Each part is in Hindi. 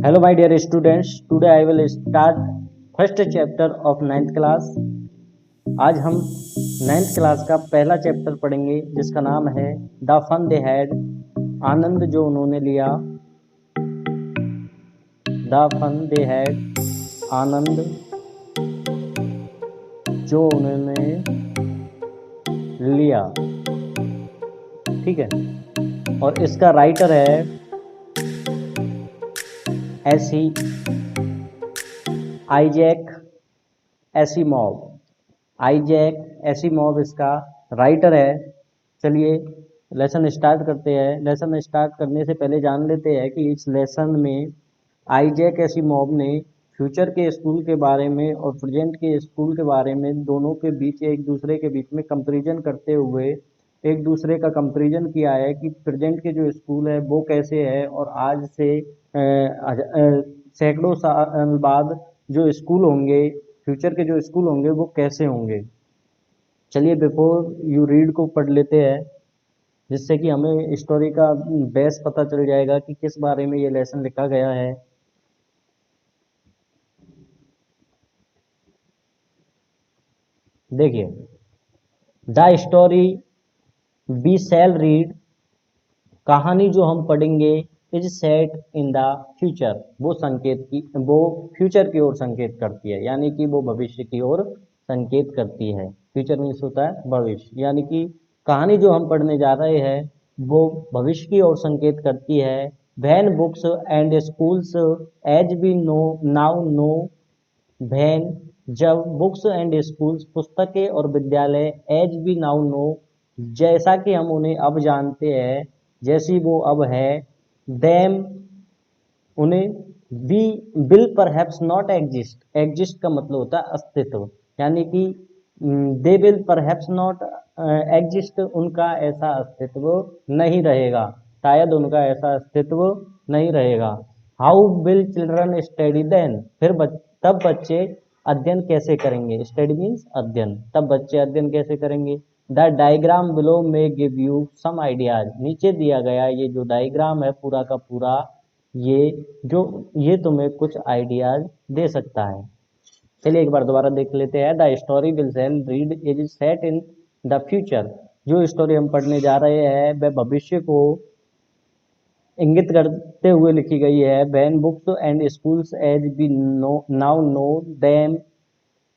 Hello my dear students, today I will start first chapter of 9th class। आज हम 9th क्लास का पहला चैप्टर पढ़ेंगे जिसका नाम है द फन दे हैड, आनंद जो उन्होंने लिया। द फन दे हैड, आनंद जो उन्होंने लिया। ठीक है, और इसका राइटर है आइजैक एसिमोव। आइजैक एसिमोव इसका राइटर है। चलिए लेसन स्टार्ट करते हैं। लेसन स्टार्ट करने से पहले जान लेते हैं कि इस लेसन में आइजैक एसिमोव ने फ्यूचर के स्कूल के बारे में और प्रेजेंट के स्कूल के बारे में दोनों के बीच एक दूसरे के बीच में कंपैरिजन करते हुए एक दूसरे का कंपैरिजन किया है कि प्रेजेंट के जो स्कूल है वो कैसे है और आज से सैकड़ों साल बाद जो स्कूल होंगे, फ्यूचर के जो स्कूल होंगे वो कैसे होंगे। चलिए बिफोर यू रीड को पढ़ लेते हैं जिससे कि हमें स्टोरी का बेस पता चल जाएगा कि किस बारे में ये लेसन लिखा गया है। देखिए, the story we shall read, कहानी जो हम पढ़ेंगे, is set in the future, वो फ्यूचर की ओर संकेत करती है, यानी कि वो भविष्य की ओर संकेत करती है। फ्यूचर मीन्स होता है भविष्य, यानी कि कहानी जो हम पढ़ने जा रहे हैं वो भविष्य की ओर संकेत करती है। When books and schools as we know now know, when जब बुक्स एंड स्कूल्स पुस्तकें और विद्यालय, एज वी नाउ नो जैसा कि हम उन्हें अब जानते हैं, जैसी वो अब है, देम उन्हें, we will perhaps not exist. Exist का मतलब होता है अस्तित्व, यानी कि they will perhaps not exist, उनका ऐसा अस्तित्व नहीं रहेगा, शायद उनका ऐसा अस्तित्व नहीं रहेगा। How will children study then, तब बच्चे अध्ययन कैसे करेंगे। स्टडी मीन्स अध्ययन, तब बच्चे अध्ययन कैसे करेंगे। द डायग्राम बिलो में गिव यू सम आइडियाज, नीचे दिया गया ये जो डायग्राम है पूरा का पूरा, ये तुम्हें कुछ आइडियाज दे सकता है। चलिए एक बार दोबारा देख लेते हैं। The story will sell read is set in the future, जो स्टोरी हम पढ़ने जा रहे हैं वह भविष्य को इंगित करते हुए लिखी गई है। When books and schools as we now know them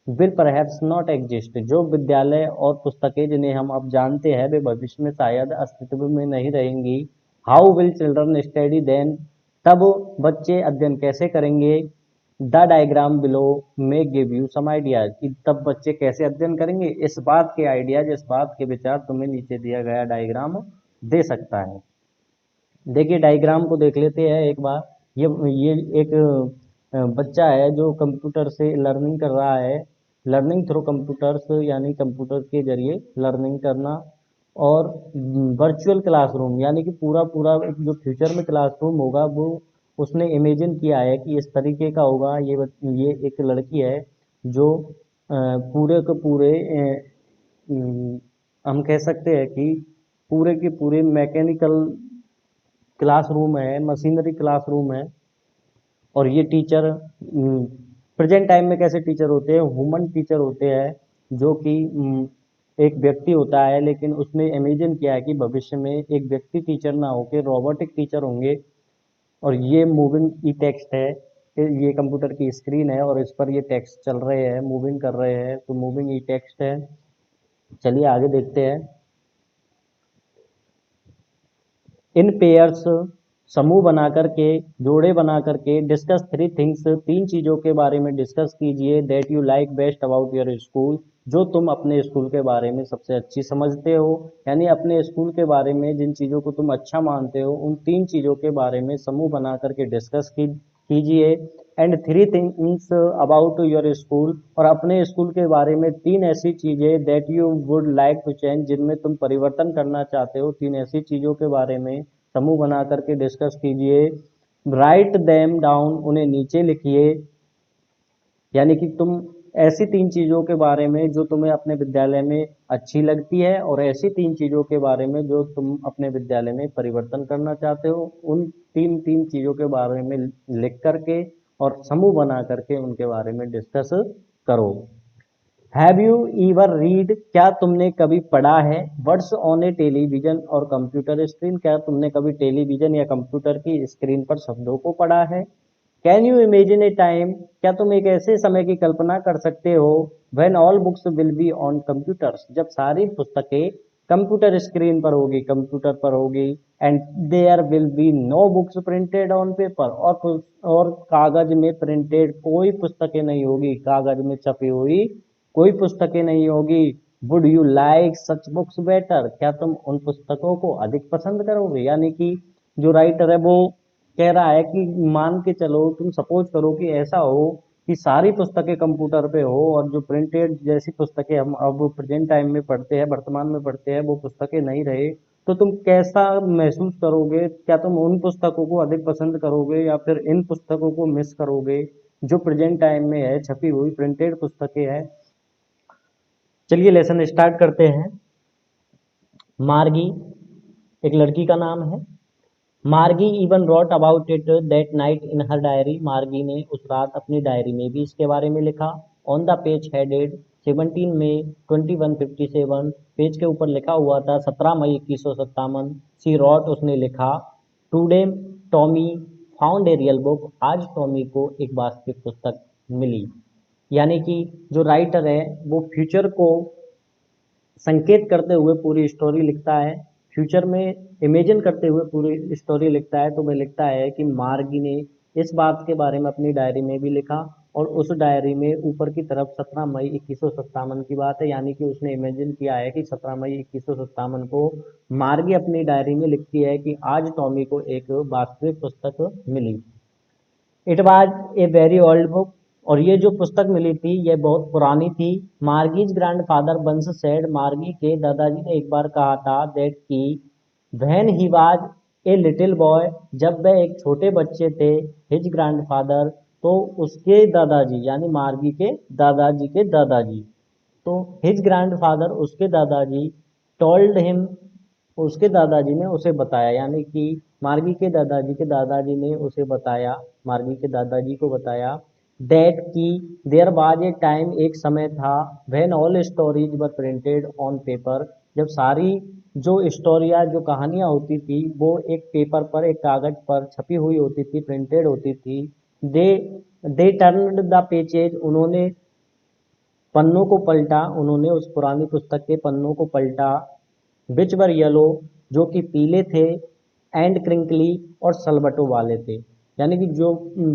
will perhaps not exist, जो विद्यालय और पुस्तकें जिन्हें हम अब जानते हैं वे भविष्य में शायद अस्तित्व में नहीं रहेंगी। How will children study then, तब बच्चे अध्ययन कैसे करेंगे। द डायग्राम बिलो में गिव यू सम आइडियाज, कि तब बच्चे कैसे अध्ययन करेंगे, इस बात के आइडियाज, इस बात के विचार तुम्हें नीचे दिया गया डायग्राम दे सकता है। देखिए डायग्राम को देख लेते हैं एक बार। ये एक बच्चा है जो कंप्यूटर से लर्निंग कर रहा है। लर्निंग थ्रू कंप्यूटर्स, यानी कंप्यूटर के जरिए लर्निंग करना। और वर्चुअल क्लासरूम, यानी कि पूरा पूरा जो फ्यूचर में क्लासरूम होगा वो उसने इमेजिन किया है कि इस तरीके का होगा। ये एक लड़की है जो पूरे के पूरे हम कह सकते हैं कि पूरे के पूरे मैकेनिकल क्लासरूम है, मशीनरी क्लासरूम है। और ये टीचर प्रेजेंट टाइम में कैसे टीचर होते हैं, ह्यूमन टीचर होते हैं, जो कि एक व्यक्ति होता है, लेकिन उसने इमेजिन किया है कि भविष्य में एक व्यक्ति टीचर ना होकर रोबोटिक टीचर होंगे। और ये मूविंग ई टेक्स्ट है, ये कंप्यूटर की स्क्रीन है और इस पर ये टेक्स्ट चल रहे हैं, मूविंग कर रहे हैं, तो मूविंग ई टेक्स्ट है। चलिए आगे देखते हैं। इन पेयर्स, समूह बना करके, जोड़े बना करके, डिस्कस थ्री थिंग्स, तीन चीज़ों के बारे में डिस्कस कीजिए, that you like best about your school, जो तुम अपने स्कूल के बारे में सबसे अच्छी समझते हो, यानी अपने स्कूल के बारे में जिन चीज़ों को तुम अच्छा मानते हो उन तीन चीज़ों के बारे में समूह बना करके डिस्कस कीजिए। And three things about your school, और अपने स्कूल के बारे में तीन ऐसी चीज़ें that you would like to change, जिनमें तुम परिवर्तन करना चाहते हो, तीन ऐसी चीज़ों के बारे में समूह बना करके डिस्कस कीजिए। राइट देम डाउन, उन्हें नीचे लिखिए, यानी कि तुम ऐसी 3 चीज़ों के बारे में जो तुम्हें अपने विद्यालय में अच्छी लगती है और ऐसी 3 चीज़ों के बारे में जो तुम अपने विद्यालय में परिवर्तन करना चाहते हो, उन 3 चीज़ों के बारे में लिख करके और समूह बना करके उनके बारे में डिस्कस करो। हैव यू ईवर रीड, क्या तुमने कभी पढ़ा है वर्ड्स ऑन ए टेलीविजन और कंप्यूटर स्क्रीन, क्या तुमने कभी टेलीविजन या कंप्यूटर की स्क्रीन पर शब्दों को पढ़ा है। Can you imagine A time, क्या तुम एक ऐसे समय की कल्पना कर सकते हो when all books will be on computers, जब सारी पुस्तकें कंप्यूटर स्क्रीन पर होगी, कंप्यूटर पर होगी, and there will be no books printed on paper, और कागज में प्रिंटेड कोई पुस्तकें नहीं होगी, कागज में छपी हुई कोई पुस्तकें नहीं होगी। Would you like such books better, क्या तुम उन पुस्तकों को अधिक पसंद करोगे। यानी कि जो राइटर है वो कह रहा है कि मान के चलो, तुम सपोज करो कि ऐसा हो कि सारी पुस्तकें कंप्यूटर पे हो और जो प्रिंटेड जैसी पुस्तकें हम अब प्रेजेंट टाइम में पढ़ते हैं, वर्तमान में पढ़ते हैं, वो पुस्तकें नहीं रहे, तो तुम कैसा महसूस करोगे। क्या तुम उन पुस्तकों को अधिक पसंद करोगे या फिर इन पुस्तकों को मिस करोगे जो प्रेजेंट टाइम में है, छपी हुई प्रिंटेड पुस्तकें हैं। चलिए लेसन स्टार्ट करते हैं। मार्गी एक लड़की का नाम है। Margie even wrote about it that night in her diary, Margie ने उस रात अपनी डायरी में भी इसके बारे में लिखा। On the page headed 17 May 2157, page के ऊपर लिखा हुआ था 17 मई 2157। सी रॉट, उसने लिखा, today Tommy found a real book, आज टॉमी को एक वास्तविक पुस्तक मिली। यानी कि जो राइटर है वो फ्यूचर को संकेत करते हुए पूरी स्टोरी लिखता है, फ्यूचर में इमेजिन करते हुए पूरी स्टोरी लिखता है। तो वह लिखता है कि मार्गी ने इस बात के बारे में अपनी डायरी में भी लिखा और उस डायरी में ऊपर की तरफ 17 मई 2157 की बात है, यानी कि उसने इमेजिन किया है कि 17 मई 2157 को मार्गी अपनी डायरी में लिखती है कि आज टॉमी को एक वास्तविक पुस्तक मिली। It was a very old book, और ये जो पुस्तक मिली थी ये बहुत पुरानी थी। मार्गीज ग्रैंडफादर वंस सेड, मार्गी के दादाजी ने एक बार कहा था, दैट की when he was a little boy, जब वह एक छोटे बच्चे थे, हिज ग्रैंडफादर, तो उसके दादाजी यानी मार्गी के दादाजी, तो हिज ग्रैंडफादर उसके दादाजी, टोल्ड हिम, उसके दादाजी ने उसे बताया, यानी कि मार्गी के दादाजी ने उसे बताया, मार्गी के दादाजी को बताया, दैट की देयर वाज ए टाइम, एक समय था, when all stories were printed on paper, जब सारी जो स्टोरियाँ जो कहानियाँ होती थी वो एक पेपर पर, एक कागज पर छपी हुई होती थी, प्रिंटेड होती थी। दे दे टर्न्ड द पेजेज, उन्होंने पन्नों को पलटा, उन्होंने उस पुरानी पुस्तक के पन्नों को पलटा, विच वर येलो, जो कि पीले थे, एंड क्रिंकली, और सलबटों वाले थे। यानी कि जो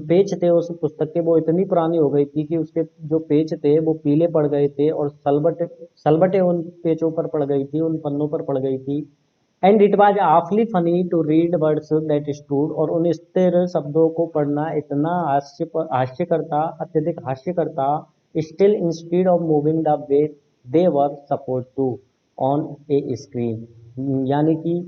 पेज थे उस पुस्तक के वो इतनी पुरानी हो गई थी कि उसके जो पेज थे वो पीले पड़ गए थे और सलबटे उन पेजों पर पड़ गई थी, उन पन्नों पर पड़ गई थी। And it was awfully funny to read words that stood, और उन स्थिर शब्दों को पढ़ना इतना हास्य करता, अत्यधिक हास्य करता, still instead of moving the way they were suppose to on a screen, यानी कि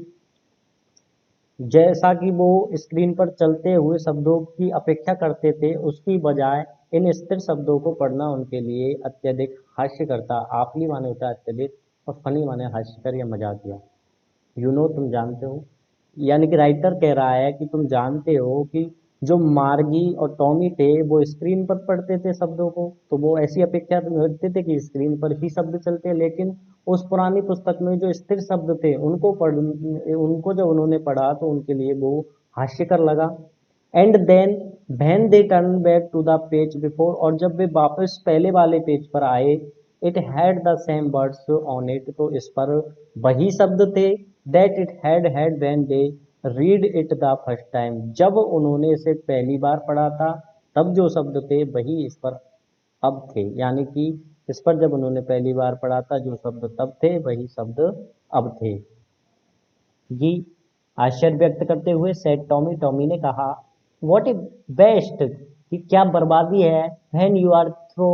जैसा कि वो स्क्रीन पर चलते हुए शब्दों की अपेक्षा करते थे, उसकी बजाय इन स्थिर शब्दों को पढ़ना उनके लिए अत्यधिक हास्य करता। आफली माने होता है अत्यधिक, और फनी माने हास्यकर या मजाकिया। तुम जानते हो, यानी कि राइटर कह रहा है कि तुम जानते हो कि जो मार्गी और टॉमी थे वो स्क्रीन पर पढ़ते थे शब्दों को, तो वो ऐसी अपेक्षा करते थे कि स्क्रीन पर ही शब्द चलते हैं, लेकिन उस पुरानी पुस्तक में जो स्थिर शब्द थे उनको जब उन्होंने पढ़ा तो उनके लिए वो हास्यकर लगा। And then when they turn back to the page before, और जब वे वापस पहले वाले पेज पर आए, it had the same words on it, तो इस पर वही शब्द थे, that it had when they read it the first time, जब उन्होंने इसे पहली बार पढ़ा था तब जो शब्द थे वही इस पर अब थे। यानी कि इस पर जब उन्होंने पहली बार पढ़ा था जो शब्द तब थे वही शब्द अब थे। जी आश्चर्य व्यक्त करते हुए सेड टॉमी, टॉमी ने कहा, व्हाट ए बेस्ट, कि क्या बर्बादी है, when you are through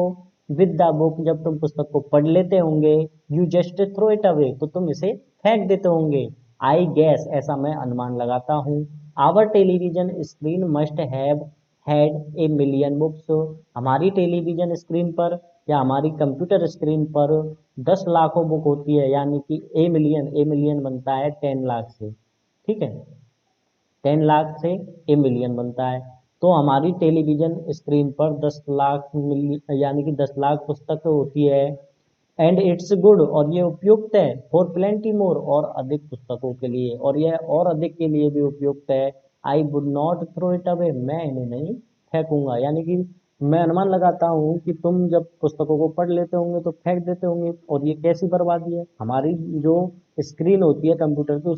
with the book, जब तुम पुस्तक को पढ़ लेते होंगे, you just throw it away, तो तुम इसे फेंक देते होंगे। आई गैस, ऐसा मैं अनुमान लगाता हूँ, our television screen must have had a million books, हमारी टेलीविजन स्क्रीन पर क्या हमारी कंप्यूटर स्क्रीन पर 10 लाखों बुक होती है, यानी कि ए मिलियन बनता है 10 लाख से, ठीक है, 10 लाख से ए मिलियन बनता है। तो हमारी टेलीविजन स्क्रीन पर 10 लाख यानी कि 10 लाख पुस्तक होती है। एंड इट्स गुड, और ये उपयुक्त है, फॉर प्लेंटी मोर, और अधिक पुस्तकों के लिए, और यह और अधिक के लिए भी उपयुक्त है। I would not throw it away, मैं इन्हें नहीं फेंकूंगा, यानी कि मैं अनुमान लगाता हूँ कि तुम जब पुस्तकों को पढ़ लेते होंगे तो फेंक देते होंगे, और ये कैसी बर्बादी है। हमारी जो स्क्रीन होती है कंप्यूटर की,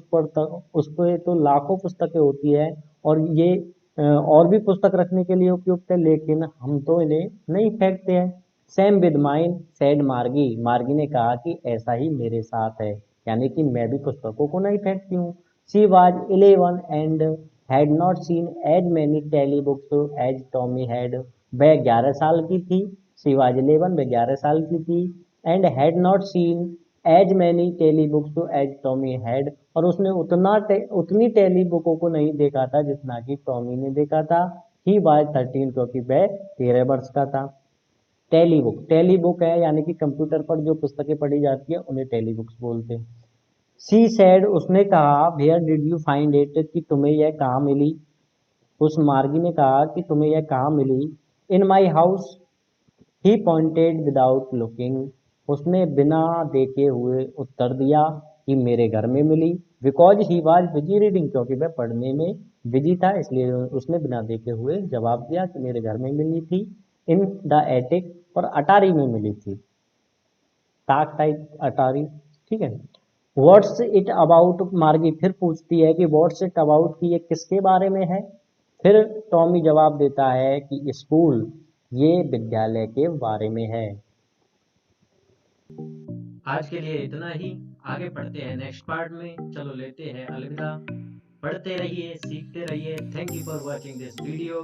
उस पर तो लाखों पुस्तकें होती है, और ये और भी पुस्तक रखने के लिए उपयुक्त है, लेकिन हम तो इन्हें नहीं फेंकते हैं। सेम विद माइन सेड मार्गी, मार्गी ने कहा कि ऐसा ही मेरे साथ है, यानी कि मैं भी पुस्तकों को नहीं फेंकती हूँ। She was 11 and had not seen as many telebooks as Tommy had, वह 11 साल की थी। शी वॉज 11, वह 11 साल की थी। And had not seen as many telebooks as Tommy had, और उसने उतनी टेली बुकों को नहीं देखा था जितना कि टॉमी ने देखा था। ही वॉज 13, क्योंकि वह 13 वर्ष का था। टेली बुक है यानी कि कंप्यूटर पर जो पुस्तकें पढ़ी जाती है उन्हें टेली बुक्स बोलते हैं। सी सेड, उसने कहा, where did you find it, कि तुम्हें यह कहाँ मिली। उस मार्गी ने कहा कि तुम्हें यह कहाँ मिली। In my house, he pointed without looking, उसने बिना देखे हुए उत्तर दिया कि मेरे घर में मिली। Because he was busy reading, क्योंकि वह पढ़ने में बिजी था, इसलिए उसने बिना देखे हुए जवाब दिया कि मेरे घर में मिली थी। इन द एटिक, और अटारी में मिली थी, ताक टाइप अटारी, ठीक है। व्हाट्स इट अबाउट, मार्गी फिर पूछती है कि व्हाट्स इट अबाउट, कि ये किसके बारे में है। फिर टॉमी जवाब देता है कि स्कूल, ये विद्यालय के बारे में है। आज के लिए इतना ही। आगे पढ़ते हैं नेक्स्ट पार्ट में। चलो लेते हैं अलविदा। पढ़ते रहिए, सीखते रहिए। Thank you for watching this video.